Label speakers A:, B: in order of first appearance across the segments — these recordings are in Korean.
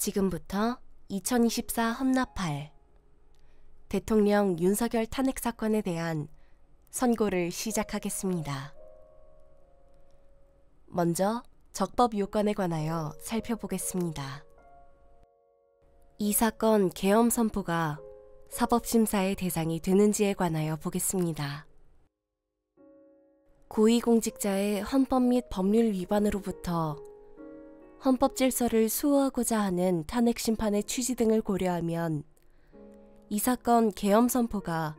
A: 지금부터 2024 헌납할 대통령 윤석열 탄핵 사건에 대한 선고를 시작하겠습니다. 먼저 적법 요건에 관하여 살펴보겠습니다. 이 사건 계엄 선포가 사법심사의 대상이 되는지에 관하여 보겠습니다. 고위공직자의 헌법 및 법률 위반으로부터 헌법 질서를 수호하고자 하는 탄핵 심판의 취지 등을 고려하면 이 사건 계엄 선포가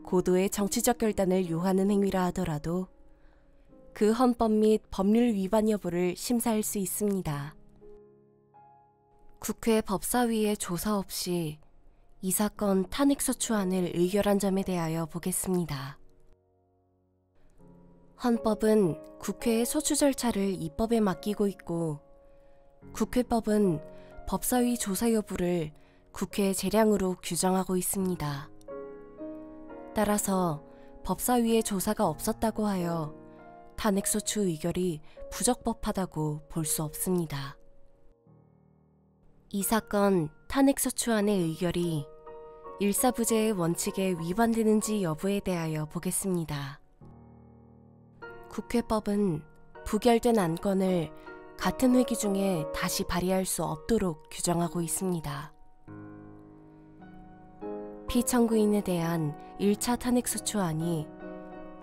A: 고도의 정치적 결단을 요하는 행위라 하더라도 그 헌법 및 법률 위반 여부를 심사할 수 있습니다. 국회 법사위의 조사 없이 이 사건 탄핵소추안을 의결한 점에 대하여 보겠습니다. 헌법은 국회의 소추 절차를 입법에 맡기고 있고 국회법은 법사위 조사 여부를 국회 재량으로 규정하고 있습니다. 따라서 법사위의 조사가 없었다고 하여 탄핵소추 의결이 부적법하다고 볼 수 없습니다. 이 사건 탄핵소추안의 의결이 일사부재의 원칙에 위반되는지 여부에 대하여 보겠습니다. 국회법은 부결된 안건을 같은 회기 중에 다시 발의할 수 없도록 규정하고 있습니다. 피청구인에 대한 1차 탄핵소추안이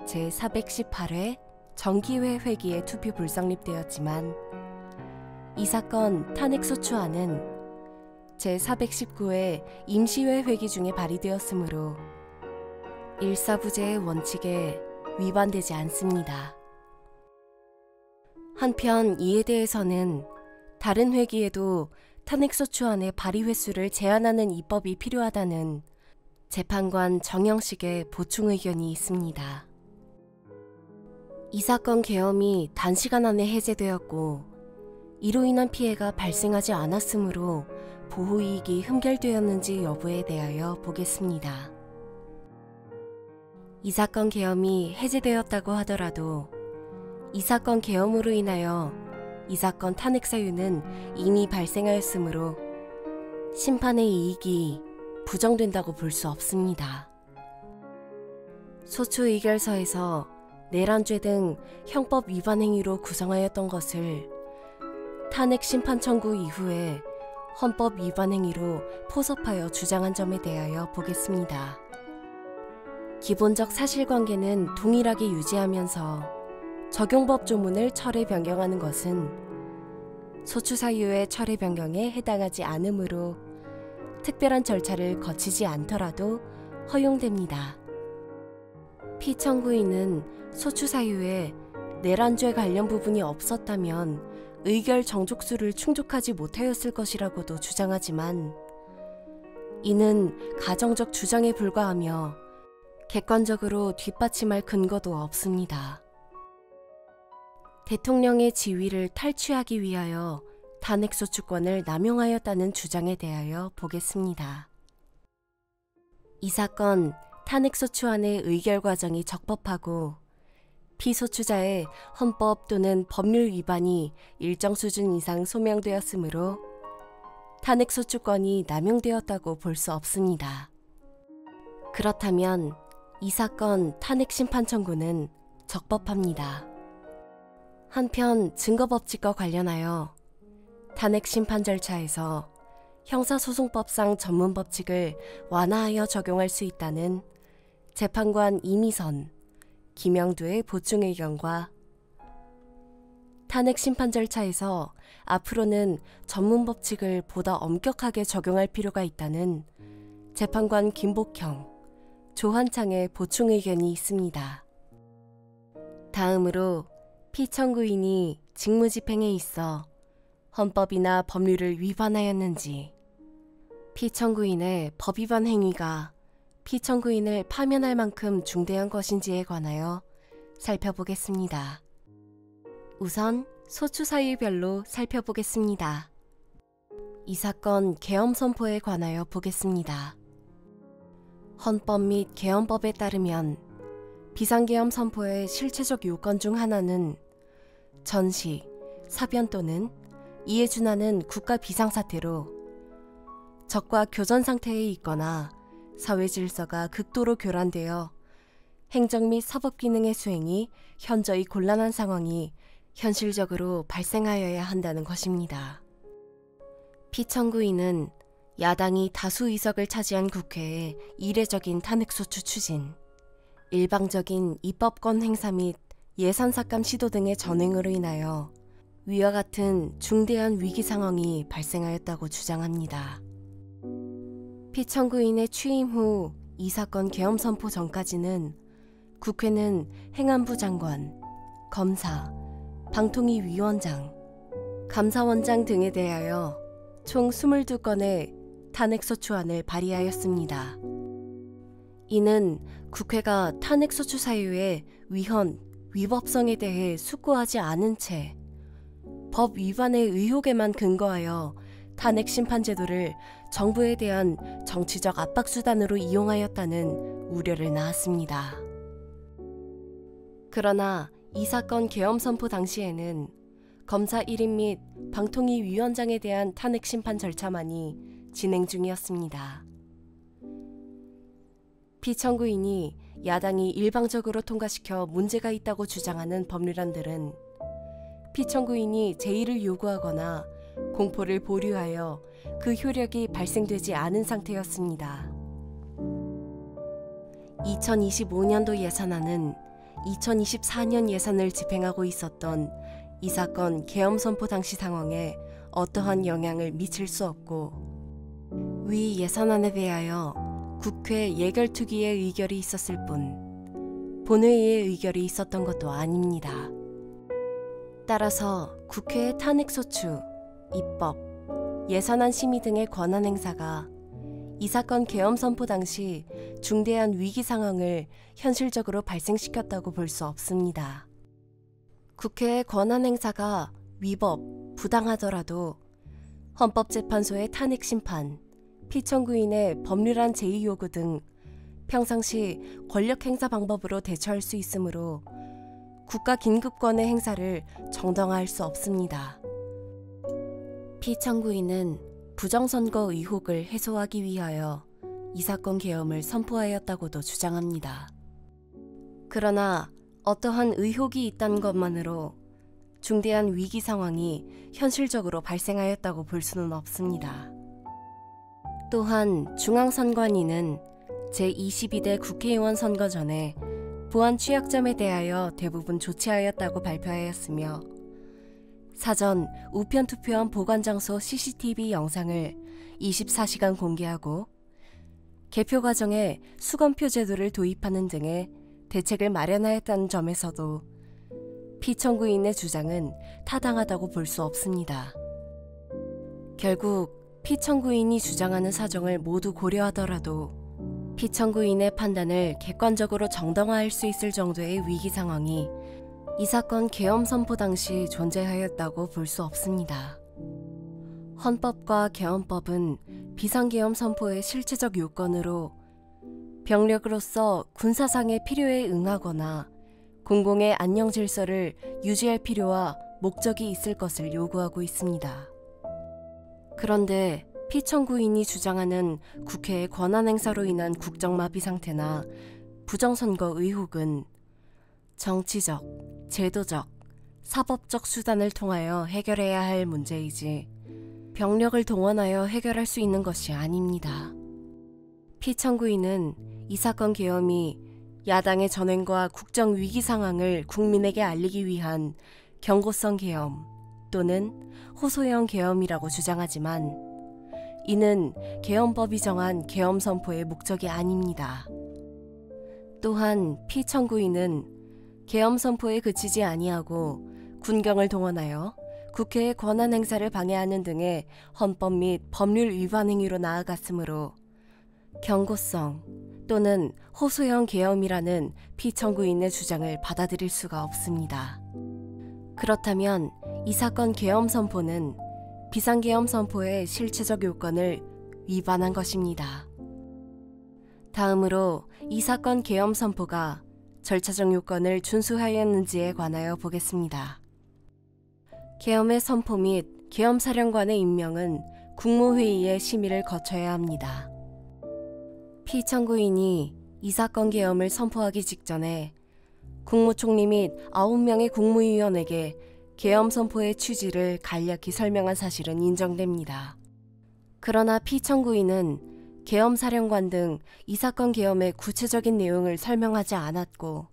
A: 제418회 정기회 회기에 투표 불성립되었지만 이 사건 탄핵소추안은 제419회 임시회 회기 중에 발의되었으므로 일사부재의 원칙에 위반되지 않습니다. 한편 이에 대해서는 다른 회기에도 탄핵소추안의 발의 횟수를 제한하는 입법이 필요하다는 재판관 정영식의 보충 의견이 있습니다. 이 사건 계엄이 단시간 안에 해제되었고 이로 인한 피해가 발생하지 않았으므로 보호이익이 흠결되었는지 여부에 대하여 보겠습니다. 이 사건 계엄이 해제되었다고 하더라도 이 사건 계엄으로 인하여 이 사건 탄핵 사유는 이미 발생하였으므로 심판의 이익이 부정된다고 볼 수 없습니다. 소추 의결서에서 내란죄 등 형법 위반 행위로 구성하였던 것을 탄핵 심판 청구 이후에 헌법 위반 행위로 포섭하여 주장한 점에 대하여 보겠습니다. 기본적 사실관계는 동일하게 유지하면서 적용법 조문을 철회 변경하는 것은 소추 사유의 철회 변경에 해당하지 않으므로 특별한 절차를 거치지 않더라도 허용됩니다. 피청구인은 소추 사유에 내란죄 관련 부분이 없었다면 의결 정족수를 충족하지 못하였을 것이라고도 주장하지만 이는 가정적 주장에 불과하며 객관적으로 뒷받침할 근거도 없습니다. 대통령의 지위를 탈취하기 위하여 탄핵소추권을 남용하였다는 주장에 대하여 보겠습니다. 이 사건 탄핵소추안의 의결 과정이 적법하고 피소추자의 헌법 또는 법률 위반이 일정 수준 이상 소명되었으므로 탄핵소추권이 남용되었다고 볼 수 없습니다. 그렇다면 이 사건 탄핵심판 청구는 적법합니다. 한편 증거법칙과 관련하여 탄핵심판 절차에서 형사소송법상 전문법칙을 완화하여 적용할 수 있다는 재판관 이미선, 김영두의 보충 의견과 탄핵심판 절차에서 앞으로는 전문법칙을 보다 엄격하게 적용할 필요가 있다는 재판관 김복형, 조한창의 보충 의견이 있습니다. 다음으로 피청구인이 직무집행에 있어 헌법이나 법률을 위반하였는지, 피청구인의 법위반 행위가 피청구인을 파면할 만큼 중대한 것인지에 관하여 살펴보겠습니다. 우선 소추 사유별로 살펴보겠습니다. 이 사건 계엄 선포에 관하여 보겠습니다. 헌법 및 계엄법에 따르면 비상계엄 선포의 실체적 요건 중 하나는 전시, 사변 또는 이에 준하는 국가 비상사태로 적과 교전 상태에 있거나 사회 질서가 극도로 교란되어 행정 및 사법 기능의 수행이 현저히 곤란한 상황이 현실적으로 발생하여야 한다는 것입니다. 피청구인은 야당이 다수 의석을 차지한 국회의 이례적인 탄핵소추 추진, 일방적인 입법권 행사 및 예산삭감 시도 등의 전횡으로 인하여 위와 같은 중대한 위기 상황이 발생하였다고 주장합니다. 피청구인의 취임 후 이 사건 계엄 선포 전까지는 국회는 행안부 장관, 검사, 방통위 위원장, 감사원장 등에 대하여 총 22건의 탄핵소추안을 발의하였습니다. 이는 국회가 탄핵소추 사유의 위헌, 위법성에 대해 숙고하지 않은 채 법 위반의 의혹에만 근거하여 탄핵 심판 제도를 정부에 대한 정치적 압박 수단으로 이용하였다는 우려를 낳았습니다. 그러나 이 사건 계엄 선포 당시에는 검사 1인 및 방통위 위원장에 대한 탄핵 심판 절차만이 진행 중이었습니다. 피청구인이 야당이 일방적으로 통과시켜 문제가 있다고 주장하는 법률안들은 피청구인이 제의를 요구하거나 공포를 보류하여 그 효력이 발생되지 않은 상태였습니다. 2025년도 예산안은 2024년 예산을 집행하고 있었던 이 사건 계엄 선포 당시 상황에 어떠한 영향을 미칠 수 없고, 위 예산안에 대하여 국회 예결특위의 의결이 있었을 뿐 본회의의 의결이 있었던 것도 아닙니다. 따라서 국회의 탄핵소추, 입법, 예산안 심의 등의 권한 행사가 이 사건 계엄 선포 당시 중대한 위기 상황을 현실적으로 발생시켰다고 볼 수 없습니다. 국회의 권한 행사가 위법, 부당하더라도 헌법재판소의 탄핵 심판, 피청구인의 법률안 제의 요구 등 평상시 권력 행사 방법으로 대처할 수 있으므로 국가 긴급권의 행사를 정당화할 수 없습니다. 피청구인은 부정선거 의혹을 해소하기 위하여 이 사건 계엄을 선포하였다고도 주장합니다. 그러나 어떠한 의혹이 있다는 것만으로 중대한 위기 상황이 현실적으로 발생하였다고 볼 수는 없습니다. 또한 중앙선관위는 제22대 국회의원 선거 전에 보안 취약점에 대하여 대부분 조치하였다고 발표하였으며, 사전 우편 투표함 보관 장소 CCTV 영상을 24시간 공개하고 개표 과정에 수검표 제도를 도입하는 등의 대책을 마련하였다는 점에서도 피청구인의 주장은 타당하다고 볼 수 없습니다. 결국 피청구인이 주장하는 사정을 모두 고려하더라도 피청구인의 판단을 객관적으로 정당화할 수 있을 정도의 위기 상황이 이 사건 계엄 선포 당시 존재하였다고 볼 수 없습니다. 헌법과 계엄법은 비상계엄 선포의 실체적 요건으로 병력으로서 군사상의 필요에 응하거나 공공의 안녕 질서를 유지할 필요와 목적이 있을 것을 요구하고 있습니다. 그런데 피청구인이 주장하는 국회의 권한 행사로 인한 국정마비 상태나 부정선거 의혹은 정치적, 제도적, 사법적 수단을 통하여 해결해야 할 문제이지 병력을 동원하여 해결할 수 있는 것이 아닙니다. 피청구인은 이 사건 계엄이 야당의 전횡과 국정 위기 상황을 국민에게 알리기 위한 경고성 계엄 또는 호소형 계엄이라고 주장하지만 이는 계엄법이 정한 계엄 선포의 목적이 아닙니다. 또한 피청구인은 계엄 선포에 그치지 아니하고 군경을 동원하여 국회의 권한 행사를 방해하는 등의 헌법 및 법률 위반 행위로 나아갔으므로 경고성 또는 호소형 계엄이라는 피청구인의 주장을 받아들일 수가 없습니다. 그렇다면 이 사건 계엄 선포는 비상계엄 선포의 실체적 요건을 위반한 것입니다. 다음으로 이 사건 계엄 선포가 절차적 요건을 준수하였는지에 관하여 보겠습니다. 계엄의 선포 및 계엄사령관의 임명은 국무회의의 심의를 거쳐야 합니다. 피청구인이 이 사건 계엄을 선포하기 직전에 국무총리 및 9명의 국무위원에게 계엄 선포의 취지를 간략히 설명한 사실은 인정됩니다. 그러나 피청구인은 계엄 사령관 등 이 사건 계엄의 구체적인 내용을 설명하지 않았고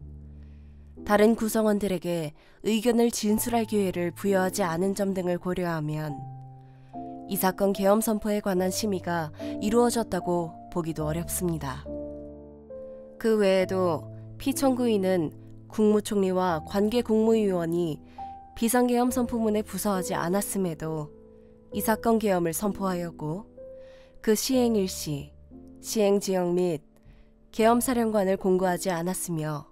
A: 다른 구성원들에게 의견을 진술할 기회를 부여하지 않은 점 등을 고려하면 이 사건 계엄 선포에 관한 심의가 이루어졌다고 보기도 어렵습니다. 그 외에도 피청구인은 국무총리와 관계 국무위원이 비상계엄 선포문에 부서하지 않았음에도 이 사건 계엄을 선포하였고 그 시행 일시, 시행 지역 및 계엄 사령관을 공고하지 않았으며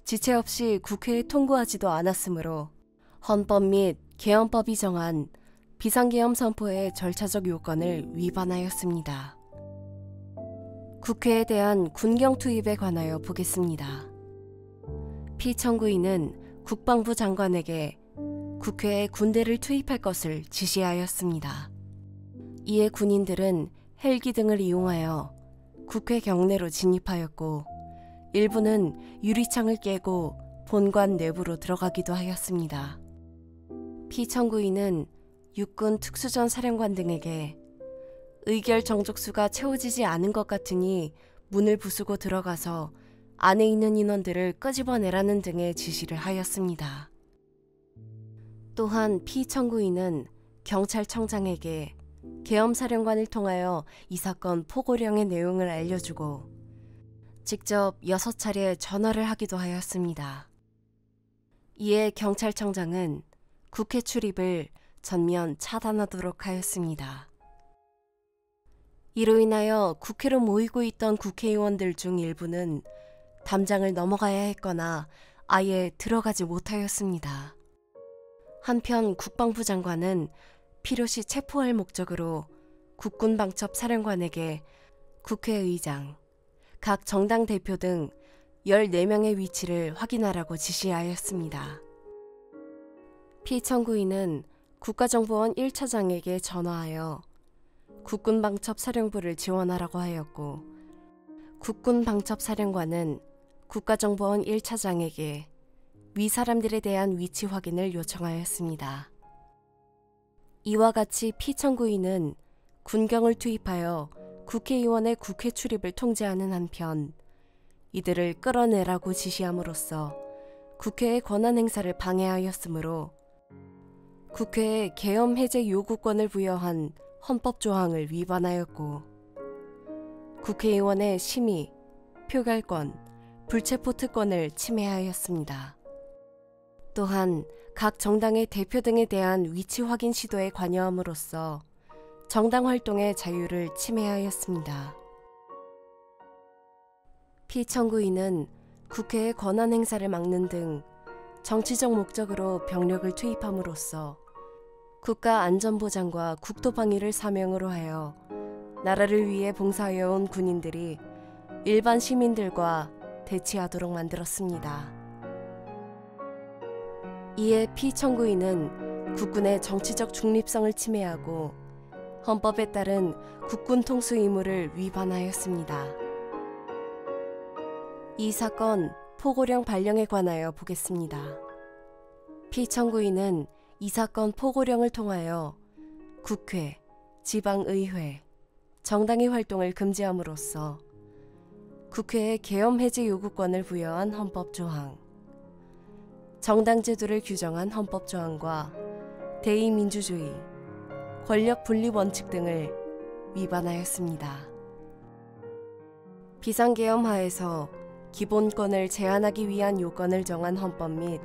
A: 지체 없이 국회에 통고하지도 않았으므로 헌법 및 계엄법이 정한 비상계엄 선포의 절차적 요건을 위반하였습니다. 국회에 대한 군경 투입에 관하여 보겠습니다. 피청구인은 국방부 장관에게 국회에 군대를 투입할 것을 지시하였습니다. 이에 군인들은 헬기 등을 이용하여 국회 경내로 진입하였고 일부는 유리창을 깨고 본관 내부로 들어가기도 하였습니다. 피청구인은 육군 특수전 사령관 등에게 의결 정족수가 채워지지 않은 것 같으니 문을 부수고 들어가서 안에 있는 인원들을 끄집어내라는 등의 지시를 하였습니다. 또한 피청구인은 경찰청장에게 계엄사령관을 통하여 이 사건 포고령의 내용을 알려주고 직접 6차례 전화를 하기도 하였습니다. 이에 경찰청장은 국회 출입을 전면 차단하도록 하였습니다. 이로 인하여 국회로 모이고 있던 국회의원들 중 일부는 담장을 넘어가야 했거나 아예 들어가지 못하였습니다. 한편 국방부 장관은 필요시 체포할 목적으로 국군방첩 사령관에게 국회의장, 각 정당 대표 등 14명의 위치를 확인하라고 지시하였습니다. 피청구인은 국가정보원 1차장에게 전화하여 국군방첩사령부를 지원하라고 하였고 국군방첩사령관은 국가정보원 1차장에게 위 사람들에 대한 위치 확인을 요청하였습니다. 이와 같이 피청구인은 군경을 투입하여 국회의원의 국회 출입을 통제하는 한편 이들을 끌어내라고 지시함으로써 국회의 권한 행사를 방해하였으므로 국회에 계엄 해제 요구권을 부여한 헌법 조항을 위반하였고 국회의원의 심의, 표결권, 불체포 특권을 침해하였습니다. 또한 각 정당의 대표 등에 대한 위치 확인 시도에 관여함으로써 정당 활동의 자유를 침해하였습니다. 피청구인은 국회의 권한 행사를 막는 등 정치적 목적으로 병력을 투입함으로써 국가안전보장과 국토방위를 사명으로 하여 나라를 위해 봉사해온 군인들이 일반 시민들과 대치하도록 만들었습니다. 이에 피청구인은 국군의 정치적 중립성을 침해하고 헌법에 따른 국군 통수 의무를 위반하였습니다. 이 사건 포고령 발령에 관하여 보겠습니다. 피청구인은 이 사건 포고령을 통하여 국회, 지방의회, 정당의 활동을 금지함으로써 국회에 계엄 해제 요구권을 부여한 헌법 조항, 정당 제도를 규정한 헌법 조항과 대의민주주의, 권력 분립 원칙 등을 위반하였습니다. 비상계엄 하에서 기본권을 제한하기 위한 요건을 정한 헌법 및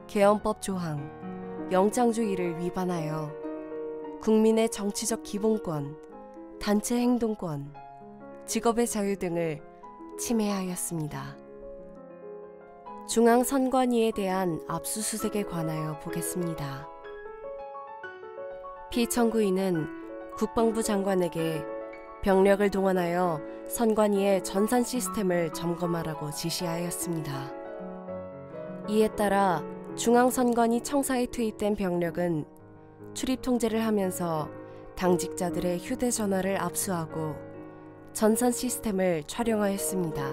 A: 계엄법 조항, 영장주의를 위반하여 국민의 정치적 기본권, 단체 행동권, 직업의 자유 등을 침해하였습니다. 중앙선관위에 대한 압수수색에 관하여 보겠습니다. 피청구인은 국방부 장관에게 병력을 동원하여 선관위의 전산 시스템을 점검하라고 지시하였습니다. 이에 따라 중앙선관위 청사에 투입된 병력은 출입 통제를 하면서 당직자들의 휴대전화를 압수하고 전산 시스템을 촬영하였습니다.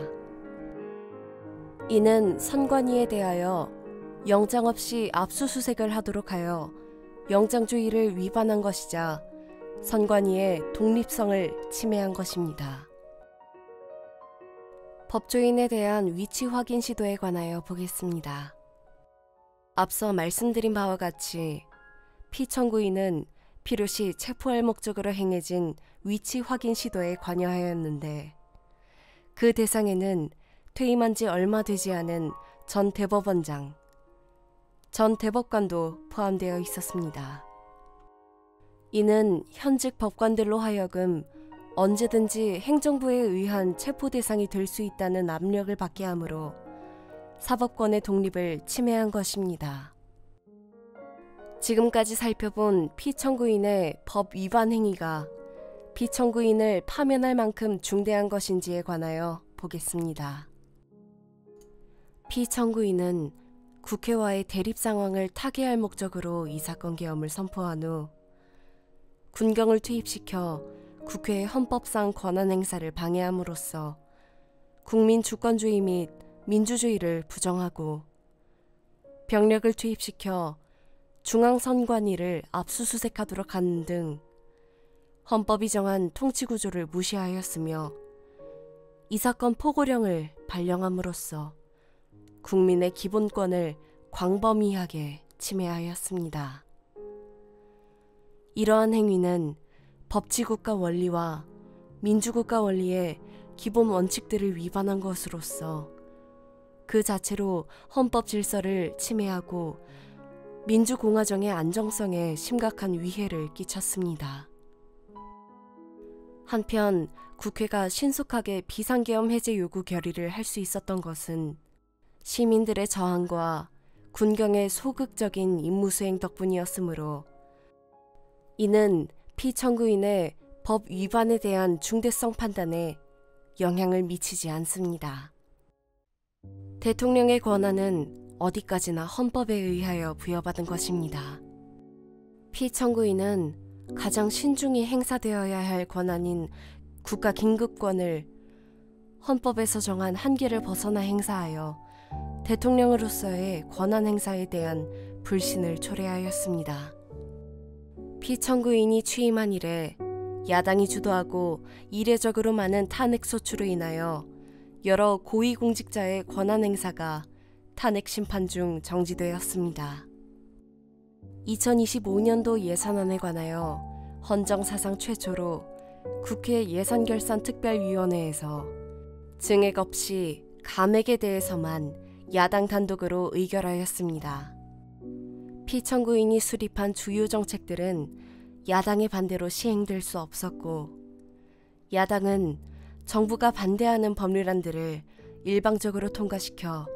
A: 이는 선관위에 대하여 영장 없이 압수수색을 하도록 하여 영장주의를 위반한 것이자 선관위의 독립성을 침해한 것입니다. 법조인에 대한 위치 확인 시도에 관하여 보겠습니다. 앞서 말씀드린 바와 같이 피청구인은 필요시 체포할 목적으로 행해진 위치 확인 시도에 관여하였는데 그 대상에는 퇴임한 지 얼마 되지 않은 전 대법원장, 전 대법관도 포함되어 있었습니다. 이는 현직 법관들로 하여금 언제든지 행정부에 의한 체포 대상이 될 수 있다는 압력을 받게 하므로 사법권의 독립을 침해한 것입니다. 지금까지 살펴본 피청구인의 법 위반 행위가 피청구인을 파면할 만큼 중대한 것인지에 관하여 보겠습니다. 피청구인은 국회와의 대립 상황을 타개할 목적으로 이 사건 계엄을 선포한 후 군경을 투입시켜 국회의 헌법상 권한 행사를 방해함으로써 국민 주권주의 및 민주주의를 부정하고 병력을 투입시켜 중앙선관위를 압수수색하도록 하는 등 헌법이 정한 통치구조를 무시하였으며 이 사건 포고령을 발령함으로써 국민의 기본권을 광범위하게 침해하였습니다. 이러한 행위는 법치국가 원리와 민주국가 원리의 기본 원칙들을 위반한 것으로서 그 자체로 헌법 질서를 침해하고 민주공화정의 안정성에 심각한 위해를 끼쳤습니다. 한편 국회가 신속하게 비상계엄 해제 요구 결의를 할 수 있었던 것은 시민들의 저항과 군경의 소극적인 임무수행 덕분이었으므로 이는 피청구인의 법 위반에 대한 중대성 판단에 영향을 미치지 않습니다. 대통령의 권한은 어디까지나 헌법에 의하여 부여받은 것입니다. 피청구인은 가장 신중히 행사되어야 할 권한인 국가 긴급권을 헌법에서 정한 한계를 벗어나 행사하여 대통령으로서의 권한 행사에 대한 불신을 초래하였습니다. 피청구인이 취임한 이래 야당이 주도하고 이례적으로 많은 탄핵 소추로 인하여 여러 고위공직자의 권한 행사가 탄핵 심판 중 정지되었습니다. 2025년도 예산안에 관하여 헌정사상 최초로 국회 예산결산특별위원회에서 증액 없이 감액에 대해서만 야당 단독으로 의결하였습니다. 피청구인이 수립한 주요 정책들은 야당의 반대로 시행될 수 없었고 야당은 정부가 반대하는 법률안들을 일방적으로 통과시켜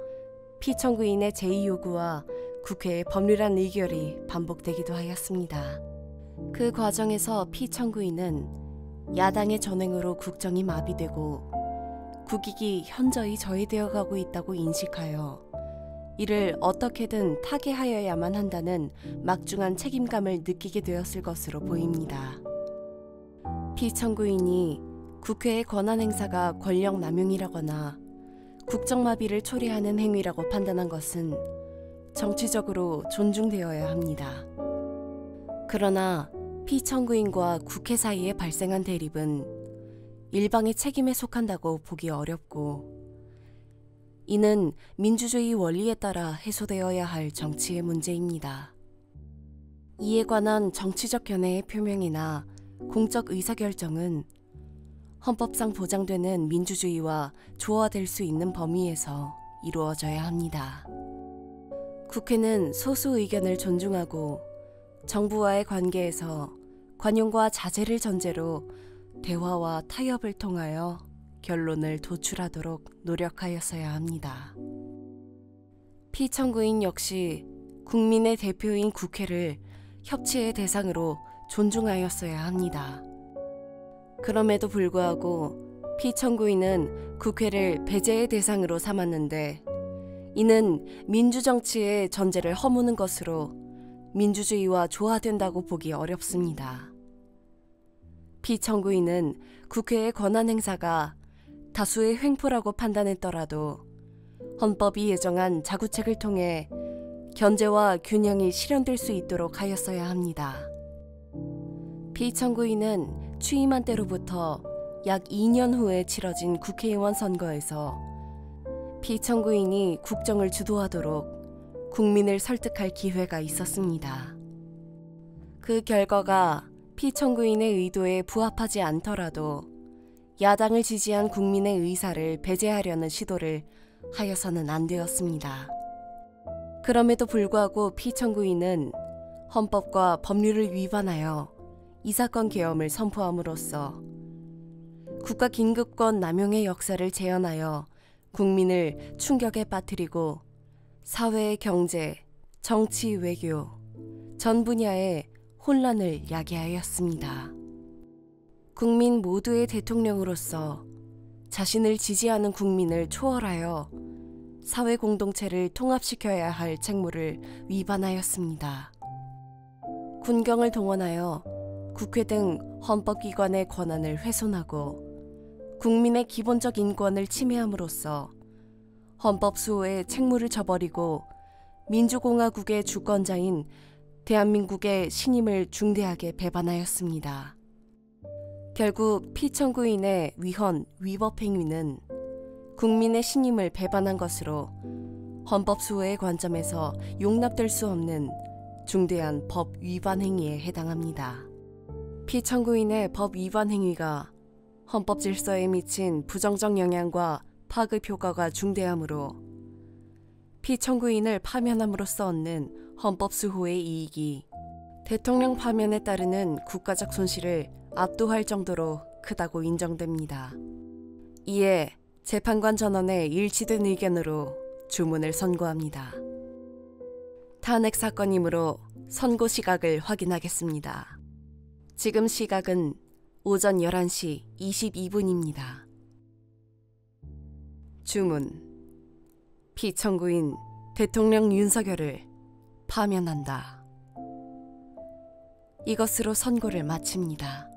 A: 피청구인의 제의 요구와 국회의 법률안 의결이 반복되기도 하였습니다. 그 과정에서 피청구인은 야당의 전횡으로 국정이 마비되고 국익이 현저히 저해되어 가고 있다고 인식하여 이를 어떻게든 타개하여야만 한다는 막중한 책임감을 느끼게 되었을 것으로 보입니다. 피청구인이 국회의 권한 행사가 권력 남용이라거나 국정마비를 초래하는 행위라고 판단한 것은 정치적으로 존중되어야 합니다. 그러나 피청구인과 국회 사이에 발생한 대립은 일방의 책임에 속한다고 보기 어렵고 이는 민주주의 원리에 따라 해소되어야 할 정치의 문제입니다. 이에 관한 정치적 견해의 표명이나 공적 의사결정은 헌법상 보장되는 민주주의와 조화될 수 있는 범위에서 이루어져야 합니다. 국회는 소수 의견을 존중하고 정부와의 관계에서 관용과 자제를 전제로 대화와 타협을 통하여 결론을 도출하도록 노력하였어야 합니다. 피청구인 역시 국민의 대표인 국회를 협치의 대상으로 존중하였어야 합니다. 그럼에도 불구하고 피청구인은 국회를 배제의 대상으로 삼았는데 이는 민주정치의 전제를 허무는 것으로 민주주의와 조화된다고 보기 어렵습니다. 피청구인은 국회의 권한 행사가 다수의 횡포라고 판단했더라도 헌법이 예정한 자구책을 통해 견제와 균형이 실현될 수 있도록 하였어야 합니다. 피청구인은 취임한 때로부터 약 2년 후에 치러진 국회의원 선거에서 피청구인이 국정을 주도하도록 국민을 설득할 기회가 있었습니다. 그 결과가 피청구인의 의도에 부합하지 않더라도 야당을 지지한 국민의 의사를 배제하려는 시도를 하여서는 안 되었습니다. 그럼에도 불구하고 피청구인은 헌법과 법률을 위반하여 이 사건 계엄을 선포함으로써 국가 긴급권 남용의 역사를 재현하여 국민을 충격에 빠뜨리고 사회, 경제, 정치, 외교 전 분야에 혼란을 야기하였습니다. 국민 모두의 대통령으로서 자신을 지지하는 국민을 초월하여 사회 공동체를 통합시켜야 할 책무를 위반하였습니다. 군경을 동원하여 국회 등 헌법기관의 권한을 훼손하고 국민의 기본적 인권을 침해함으로써 헌법 수호의 책무를 저버리고 민주공화국의 주권자인 대한민국의 신임을 중대하게 배반하였습니다. 결국 피청구인의 위헌, 위법 행위는 국민의 신임을 배반한 것으로 헌법 수호의 관점에서 용납될 수 없는 중대한 법 위반 행위에 해당합니다. 피청구인의 법 위반 행위가 헌법 질서에 미친 부정적 영향과 파급 효과가 중대하므로 피청구인을 파면함으로써 얻는 헌법 수호의 이익이 대통령 파면에 따르는 국가적 손실을 압도할 정도로 크다고 인정됩니다. 이에 재판관 전원의 일치된 의견으로 주문을 선고합니다. 탄핵 사건이므로 선고 시각을 확인하겠습니다. 지금 시각은 오전 11시 22분입니다. 주문. 피청구인 대통령 윤석열을 파면한다. 이것으로 선고를 마칩니다.